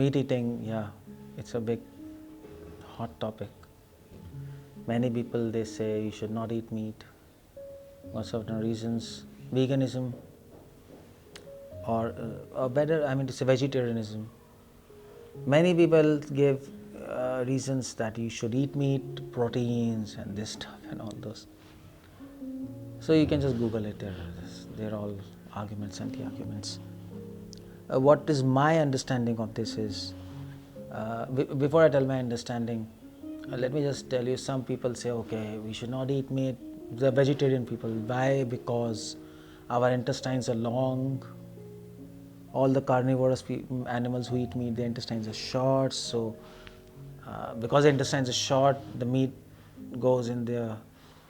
meat eating, yeah, it's a big hot topic. Many people, they say you should not eat meat for certain reasons. Veganism, or better, I mean to say vegetarianism. Many people give reasons that you should eat meat, proteins and this stuff and all those. So you can just Google it, they're all arguments, anti-arguments. What is my understanding of this is, before I tell my understanding, let me just tell you, some people say, okay, we should not eat meat, the vegetarian people. Why? Because our intestines are long. All the carnivorous animals who eat meat, their intestines are short. So, because the intestines are short, the meat goes in their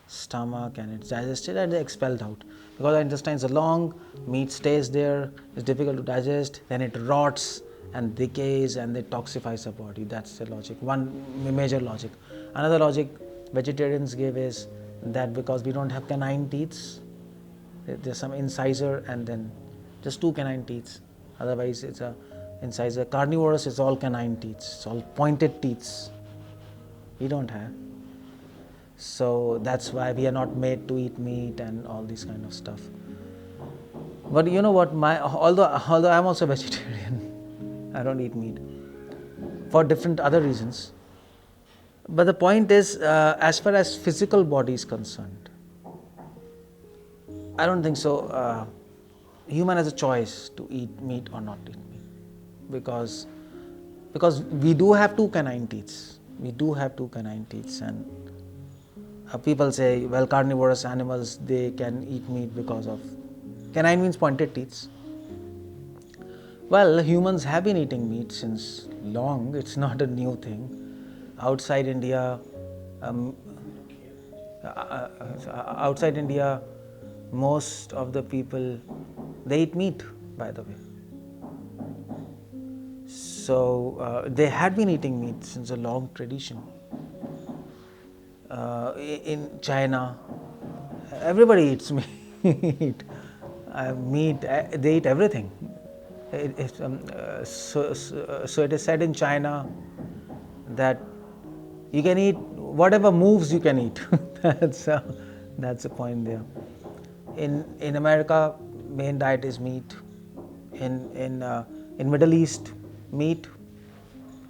stomach and it's digested and expelled out. Because the intestines are long, meat stays there, it's difficult to digest, then it rots and decays and it toxifies the body. That's the logic, one major logic. Another logic vegetarians give is that because we don't have canine teeth, there's some incisor and then just 2 canine teeth. Otherwise it's a incisor. Carnivorous is all canine teeth, it's all pointed teeth. We don't have. So that's why we are not made to eat meat and all this kind of stuff. But you know what, although I'm also vegetarian, I don't eat meat for different other reasons. But the point is, as far as physical body is concerned, I don't think so. Human has a choice to eat meat or not eat meat, because we do have 2 canine teeth. We do have 2 canine teeth, and people say, well, carnivorous animals, they can eat meat because of canine means pointed teeth. Well, humans have been eating meat since long. It's not a new thing. Outside India, most of the people, they eat meat, by the way. So they had been eating meat since a long tradition. In China, everybody eats meat. Meat, they eat everything. So it is said in China that you can eat whatever moves, you can eat. That's the point there. In America, main diet is meat. In Middle East, meat.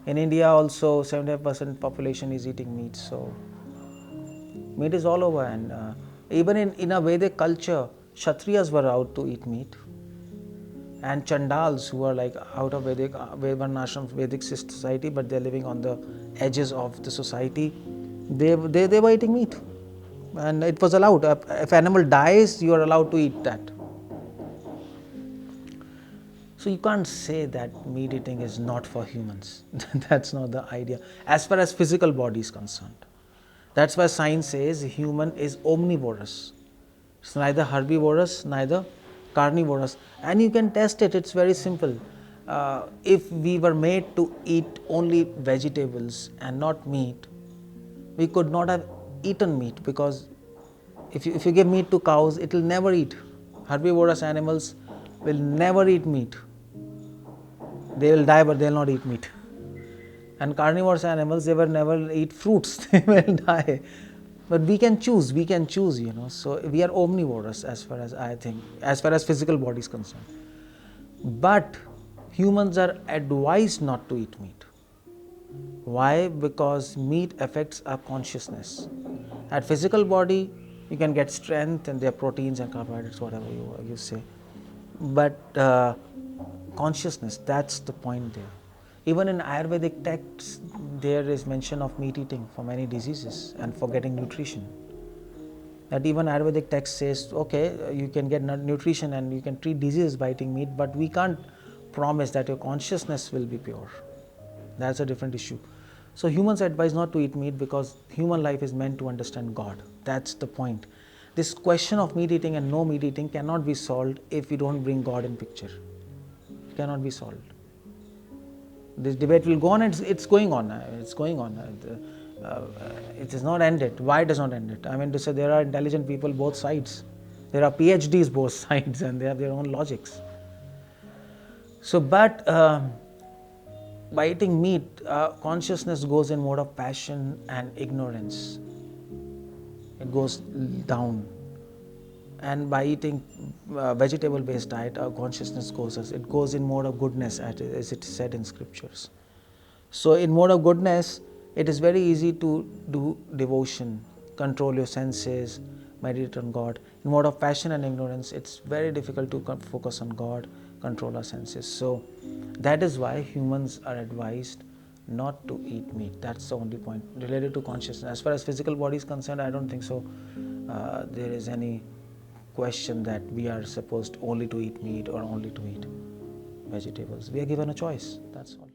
In India also, 75% population is eating meat. So meat is all over, and even in a Vedic culture, Kshatriyas were out to eat meat, and Chandals, who are like out of Vedic Varnashram, Vedic society, but they're living on the edges of the society, they were eating meat, and it was allowed. If animal dies, you are allowed to eat that. So you can't say that meat eating is not for humans. That's not the idea, as far as physical body is concerned. That's why science says human is omnivorous. It's neither herbivorous, neither carnivorous. And you can test it, it's very simple. If we were made to eat only vegetables and not meat, we could not have eaten meat, because if you give meat to cows, it will never eat. Herbivorous animals will never eat meat. They will die, but they will not eat meat. And carnivorous animals, they will never eat fruits, they will die. But we can choose, So we are omnivorous, as far as I think, as far as physical body is concerned. But humans are advised not to eat meat. Why? Because meat affects our consciousness. At physical body, you can get strength and there are proteins and carbohydrates, whatever you say. But consciousness, that's the point there. Even in Ayurvedic texts, there is mention of meat eating for many diseases and for getting nutrition. That even Ayurvedic text says, okay, you can get nutrition and you can treat diseases by eating meat, but we can't promise that your consciousness will be pure. That's a different issue. So humans are advised not to eat meat because human life is meant to understand God. That's the point. This question of meat eating and no meat eating cannot be solved if we don't bring God in picture. It cannot be solved. This debate will go on, it's going on. It is not ended. Why it does not end it? I mean to say, there are intelligent people both sides. There are PhDs both sides, and they have their own logics. So, but by eating meat, consciousness goes in mode of passion and ignorance. It goes down. And by eating vegetable-based diet, our consciousness goes in mode of goodness, as it is said in scriptures. So in mode of goodness, it is very easy to do devotion, control your senses, meditate on God. In mode of passion and ignorance, it's very difficult to focus on God, control our senses. So that is why humans are advised not to eat meat. That's the only point related to consciousness. As far as physical body is concerned, I don't think so there is any question that we are supposed only to eat meat or only to eat vegetables. We are given a choice, that's all.